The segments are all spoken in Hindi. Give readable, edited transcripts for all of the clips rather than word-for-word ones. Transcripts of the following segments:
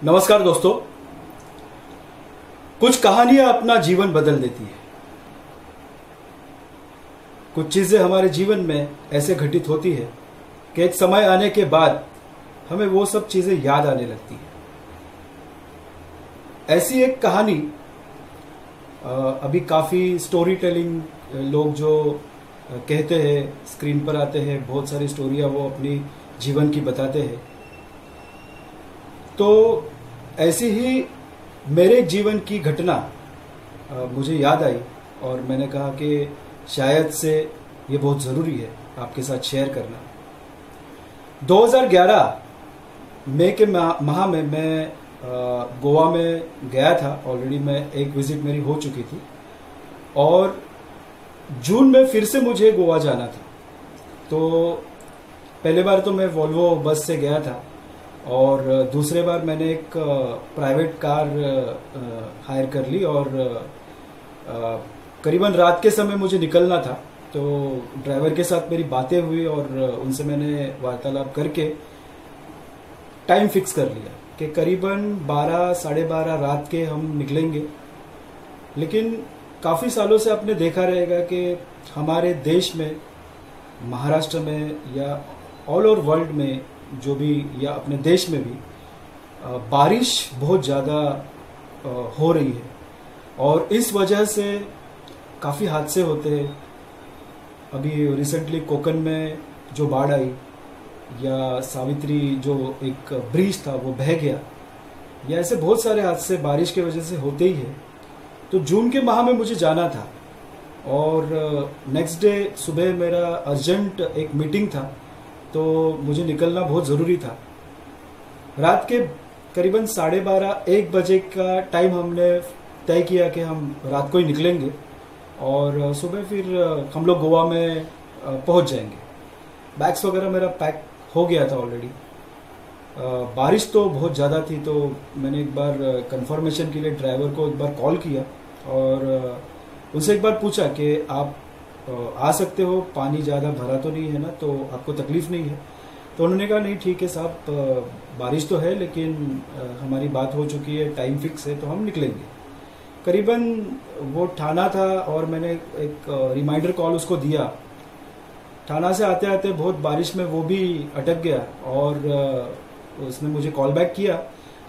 नमस्कार दोस्तों। कुछ कहानियां अपना जीवन बदल देती है। कुछ चीजें हमारे जीवन में ऐसे घटित होती है कि एक समय आने के बाद हमें वो सब चीजें याद आने लगती है। ऐसी एक कहानी अभी काफी स्टोरी टेलिंग लोग जो कहते हैं, स्क्रीन पर आते हैं, बहुत सारी स्टोरियां वो अपनी जीवन की बताते हैं। तो ऐसी ही मेरे जीवन की घटना मुझे याद आई और मैंने कहा कि शायद से ये बहुत ज़रूरी है आपके साथ शेयर करना। 2011 मई के माह में मैं गोवा में गया था। ऑलरेडी मैं एक विजिट मेरी हो चुकी थी और जून में फिर से मुझे गोवा जाना था। तो पहले बार तो मैं वोल्वो बस से गया था और दूसरे बार मैंने एक प्राइवेट कार हायर कर ली और करीबन रात के समय मुझे निकलना था। तो ड्राइवर के साथ मेरी बातें हुई और उनसे मैंने वार्तालाप करके टाइम फिक्स कर लिया कि करीबन 12 साढ़े 12 रात के हम निकलेंगे। लेकिन काफ़ी सालों से आपने देखा रहेगा कि हमारे देश में, महाराष्ट्र में या ऑल ओवर वर्ल्ड में जो भी, या अपने देश में भी बारिश बहुत ज़्यादा हो रही है और इस वजह से काफ़ी हादसे होते हैं। अभी रिसेंटली कोकन में जो बाढ़ आई, या सावित्री जो एक ब्रिज था वो बह गया, या ऐसे बहुत सारे हादसे बारिश की वजह से होते ही है। तो जून के माह में मुझे जाना था और नेक्स्ट डे सुबह मेरा अर्जेंट एक मीटिंग था, तो मुझे निकलना बहुत ज़रूरी था। रात के करीबन 12:30-1 बजे का टाइम हमने तय किया कि हम रात को ही निकलेंगे और सुबह फिर हम लोग गोवा में पहुंच जाएंगे। बैग्स वगैरह मेरा पैक हो गया था ऑलरेडी। बारिश तो बहुत ज़्यादा थी, तो मैंने एक बार कंफर्मेशन के लिए ड्राइवर को एक बार कॉल किया और उनसे एक बार पूछा कि आप आ सकते हो, पानी ज़्यादा भरा तो नहीं है ना, तो आपको तकलीफ नहीं है? तो उन्होंने कहा नहीं ठीक है साहब, बारिश तो है लेकिन हमारी बात हो चुकी है, टाइम फिक्स है, तो हम निकलेंगे। करीबन वो ठाना था और मैंने एक रिमाइंडर कॉल उसको दिया। ठाना से आते आते बहुत बारिश में वो भी अटक गया और उसने मुझे कॉल बैक किया,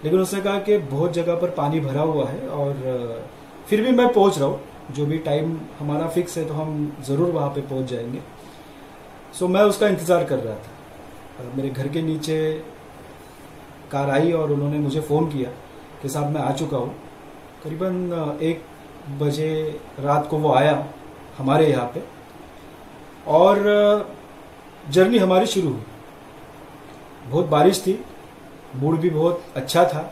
लेकिन उसने कहा कि बहुत जगह पर पानी भरा हुआ है और फिर भी मैं पहुंच रहा हूँ, जो भी टाइम हमारा फिक्स है तो हम ज़रूर वहाँ पे पहुँच जाएंगे। सो मैं उसका इंतज़ार कर रहा था। मेरे घर के नीचे कार आई और उन्होंने मुझे फ़ोन किया कि साहब मैं आ चुका हूँ। करीबन 1 बजे रात को वो आया हमारे यहाँ पे और जर्नी हमारी शुरू हुई। बहुत बारिश थी, मूड भी बहुत अच्छा था,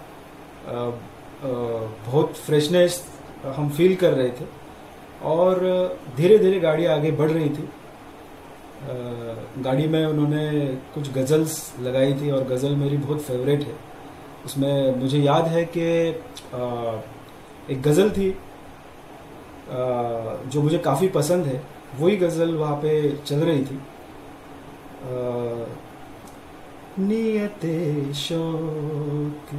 बहुत फ्रेशनेस हम फील कर रहे थे और धीरे धीरे गाड़ी आगे बढ़ रही थी। गाड़ी में उन्होंने कुछ गज़ल्स लगाई थी और गज़ल मेरी बहुत फेवरेट है। उसमें मुझे याद है कि एक गज़ल थी जो मुझे काफ़ी पसंद है, वही गज़ल वहाँ पे चल रही थी। नियते शौक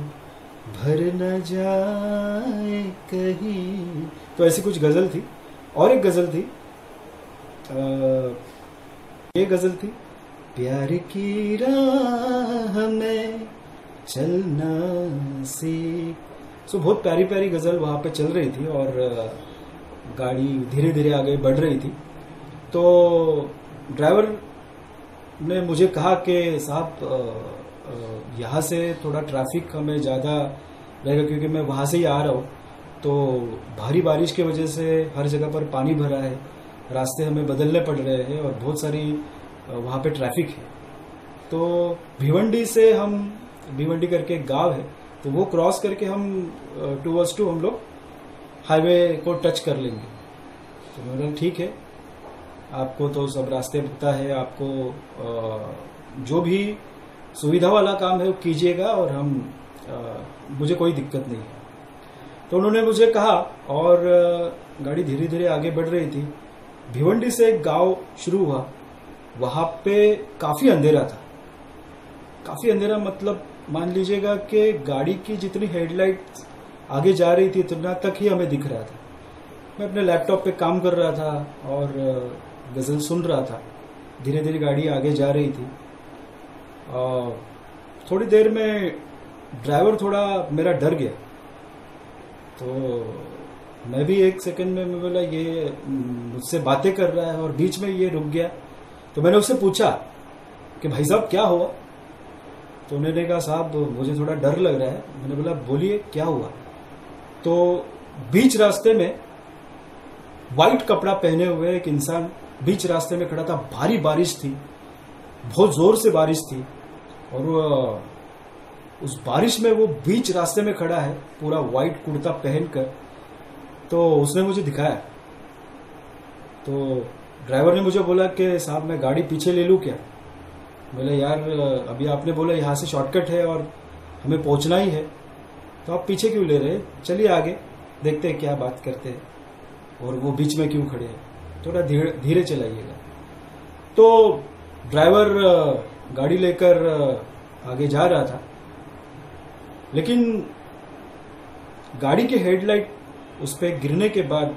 भर न जाए कहीं, तो ऐसी कुछ गज़ल थी। और एक गज़ल थी, ये गज़ल थी, प्यार की राह में चलना सीख। सो बहुत प्यारी प्यारी गज़ल वहाँ पे चल रही थी और गाड़ी धीरे धीरे आगे बढ़ रही थी। तो ड्राइवर ने मुझे कहा कि साहब यहाँ से थोड़ा ट्रैफिक हमें ज़्यादा रहेगा क्योंकि मैं वहाँ से ही आ रहा हूँ, तो भारी बारिश की वजह से हर जगह पर पानी भरा है, रास्ते हमें बदलने पड़ रहे हैं और बहुत सारी वहाँ पे ट्रैफिक है। तो भिवंडी से हम, भिवंडी करके एक गांव है, तो वो क्रॉस करके हम 2/2 हम लोग हाईवे को टच कर लेंगे। तो मैंने कहा ठीक है, आपको तो सब रास्ते पता है, आपको जो भी सुविधा वाला काम है वो कीजिएगा और हम मुझे कोई दिक्कत नहीं है। तो उन्होंने मुझे कहा और गाड़ी धीरे धीरे आगे बढ़ रही थी। भिवंडी से एक गांव शुरू हुआ, वहां पे काफी अंधेरा था। काफी अंधेरा मतलब मान लीजिएगा कि गाड़ी की जितनी हेडलाइट आगे जा रही थी उतना तक ही हमें दिख रहा था। मैं अपने लैपटॉप पे काम कर रहा था और गज़ल सुन रहा था। धीरे धीरे गाड़ी आगे जा रही थी और थोड़ी देर में ड्राइवर थोड़ा मेरा डर गया, तो मैं भी एक सेकंड में मैं बोला ये मुझसे बातें कर रहा है और बीच में ये रुक गया। तो मैंने उससे पूछा कि भाई साहब क्या हुआ? तो उन्होंने कहा साहब मुझे थोड़ा डर लग रहा है। मैंने बोला बोलिए क्या हुआ? तो बीच रास्ते में वाइट कपड़ा पहने हुए एक इंसान बीच रास्ते में खड़ा था। भारी बारिश थी, बहुत जोर से बारिश थी और उस बारिश में वो बीच रास्ते में खड़ा है पूरा वाइट कुर्ता पहनकर। तो उसने मुझे दिखाया। तो ड्राइवर ने मुझे बोला कि साहब मैं गाड़ी पीछे ले लूं क्या? बोले यार अभी आपने बोला यहाँ से शॉर्टकट है और हमें पहुंचना ही है, तो आप पीछे क्यों ले रहे हैं? चलिए आगे देखते हैं क्या बात करते हैं और वो बीच में क्यों खड़े हैं, थोड़ा धीरे चलाइएगा। तो ड्राइवर गाड़ी लेकर आगे जा रहा था, लेकिन गाड़ी के हेडलाइट उस पर गिरने के बाद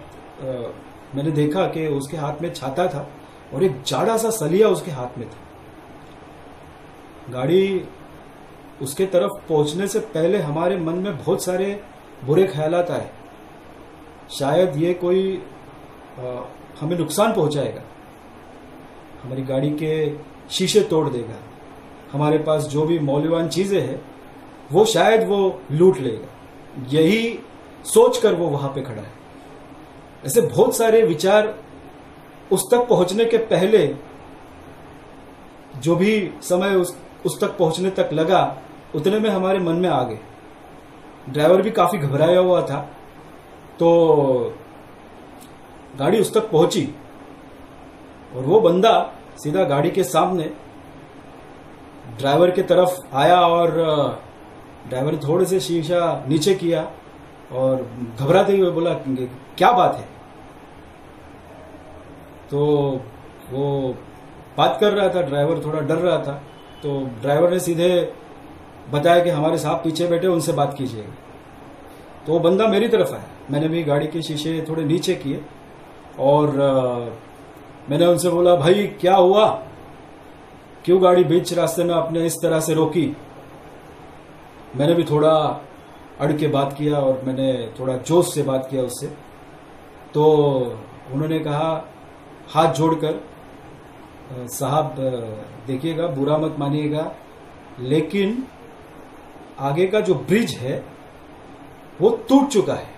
मैंने देखा कि उसके हाथ में छाता था और एक जाड़ा सा सलिया उसके हाथ में था। गाड़ी उसके तरफ पहुंचने से पहले हमारे मन में बहुत सारे बुरे ख्यालात आए। शायद ये कोई हमें नुकसान पहुंचाएगा, हमारी गाड़ी के शीशे तोड़ देगा, हमारे पास जो भी मौल्यवान चीजें हैं वो शायद वो लूट लेगा। यही सोचकर वो वहां पे खड़ा है। ऐसे बहुत सारे विचार उस तक पहुंचने के पहले, जो भी समय उस तक पहुंचने तक लगा उतने में हमारे मन में आ गए। ड्राइवर भी काफी घबराया हुआ था। तो गाड़ी उस तक पहुंची और वो बंदा सीधा गाड़ी के सामने ड्राइवर के तरफ आया और ड्राइवर ने थोड़े से शीशा नीचे किया और घबराते हुए बोला क्या बात है? तो वो बात कर रहा था, ड्राइवर थोड़ा डर रहा था। तो ड्राइवर ने सीधे बताया कि हमारे साहब पीछे बैठे, उनसे बात कीजिएगा। तो वो बंदा मेरी तरफ आया। मैंने भी गाड़ी के शीशे थोड़े नीचे किए और मैंने उनसे बोला भाई क्या हुआ, क्यों गाड़ी बीच रास्ते में आपने इस तरह से रोकी? मैंने भी थोड़ा अड़ के बात किया और मैंने थोड़ा जोश से बात किया उससे। तो उन्होंने कहा हाथ जोड़कर, साहब देखिएगा बुरा मत मानिएगा, लेकिन आगे का जो ब्रिज है वो टूट चुका है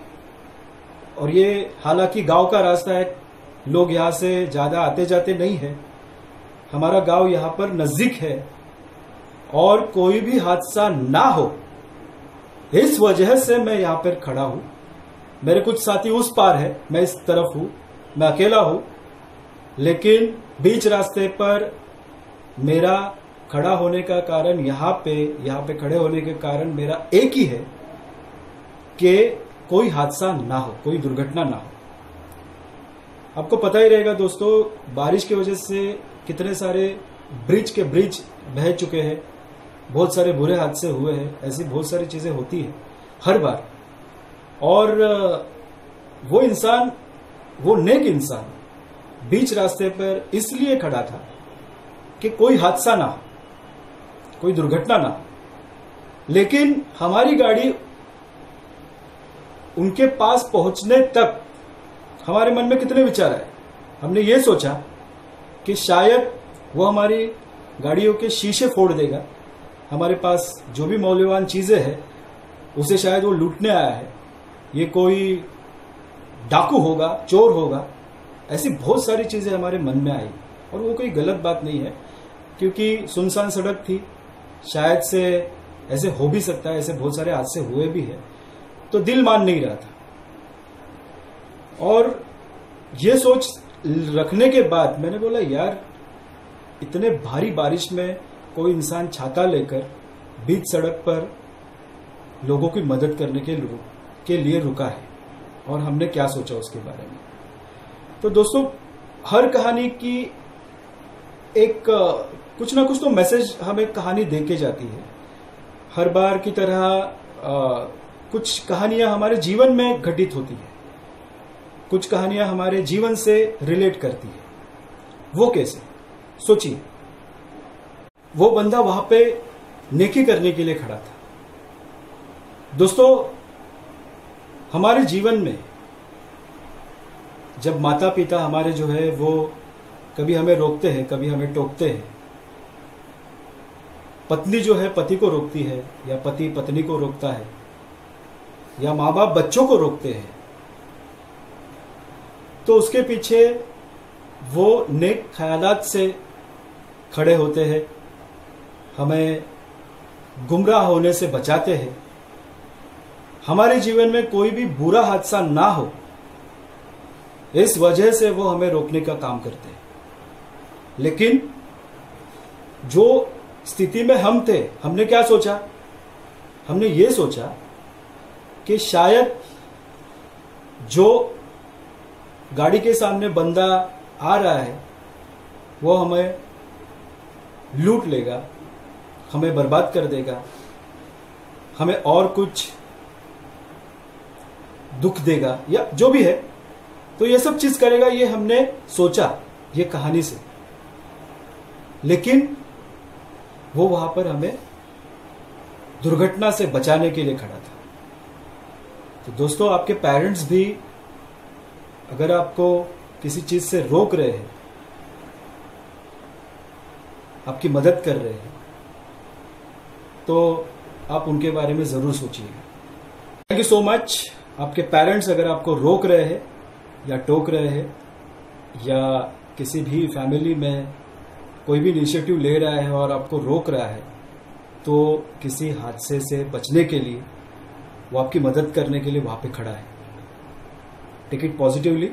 और ये हालांकि गांव का रास्ता है, लोग यहां से ज्यादा आते जाते नहीं है, हमारा गांव यहां पर नजदीक है और कोई भी हादसा ना हो इस वजह से मैं यहां पर खड़ा हूं। मेरे कुछ साथी उस पार है, मैं इस तरफ हूं, मैं अकेला हूं, लेकिन बीच रास्ते पर मेरा खड़ा होने का कारण यहां पे खड़े होने के कारण मेरा एक ही है कि कोई हादसा ना हो, कोई दुर्घटना ना हो। आपको पता ही रहेगा दोस्तों, बारिश की वजह से कितने सारे ब्रिज बह चुके हैं, बहुत सारे बुरे हादसे हुए हैं। ऐसी बहुत सारी चीजें होती है हर बार। और वो इंसान, वो नेक इंसान बीच रास्ते पर इसलिए खड़ा था कि कोई हादसा ना हो, कोई दुर्घटना ना हो। लेकिन हमारी गाड़ी उनके पास पहुंचने तक हमारे मन में कितने विचार आए। हमने ये सोचा कि शायद वो हमारी गाड़ियों के शीशे फोड़ देगा, हमारे पास जो भी मौल्यवान चीजें हैं उसे शायद वो लूटने आया है, ये कोई डाकू होगा, चोर होगा। ऐसी बहुत सारी चीजें हमारे मन में आई और वो कोई गलत बात नहीं है, क्योंकि सुनसान सड़क थी, शायद से ऐसे हो भी सकता है, ऐसे बहुत सारे हादसे हुए भी है। तो दिल मान नहीं रहा था और ये सोच रखने के बाद मैंने बोला यार इतने भारी बारिश में कोई इंसान छाता लेकर बीच सड़क पर लोगों की मदद करने के लिए रुका है और हमने क्या सोचा उसके बारे में। तो दोस्तों, हर कहानी की एक कुछ ना कुछ तो मैसेज हमें कहानी दे के जाती है। हर बार की तरह कुछ कहानियां हमारे जीवन में घटित होती है, कुछ कहानियां हमारे जीवन से रिलेट करती है। वो कैसे? सोचिए, वो बंदा वहां पे नेकी करने के लिए खड़ा था। दोस्तों, हमारे जीवन में जब माता पिता हमारे जो है वो कभी हमें रोकते हैं, कभी हमें टोकते हैं, पत्नी जो है पति को रोकती है, या पति पत्नी को रोकता है, या माँ बाप बच्चों को रोकते हैं, तो उसके पीछे वो नेक ख्यालात से खड़े होते हैं, हमें गुमराह होने से बचाते हैं, हमारे जीवन में कोई भी बुरा हादसा ना हो, इस वजह से वो हमें रोकने का काम करते हैं। लेकिन जो स्थिति में हम थे, हमने क्या सोचा? हमने ये सोचा कि शायद जो गाड़ी के सामने बंदा आ रहा है वो हमें लूट लेगा, हमें बर्बाद कर देगा, हमें और कुछ दुख देगा, या जो भी है, तो ये सब चीज करेगा, ये हमने सोचा ये कहानी से। लेकिन वो वहां पर हमें दुर्घटना से बचाने के लिए खड़ा था। तो दोस्तों, आपके पेरेंट्स भी अगर आपको किसी चीज से रोक रहे हैं, आपकी मदद कर रहे हैं, तो आप उनके बारे में जरूर सोचिएगा। Thank you so much. आपके पेरेंट्स अगर आपको रोक रहे हैं या टोक रहे हैं, या किसी भी फैमिली में कोई भी इनिशिएटिव ले रहा है और आपको रोक रहा है, तो किसी हादसे से बचने के लिए, वो आपकी मदद करने के लिए वहां पे खड़ा है। Take it positively.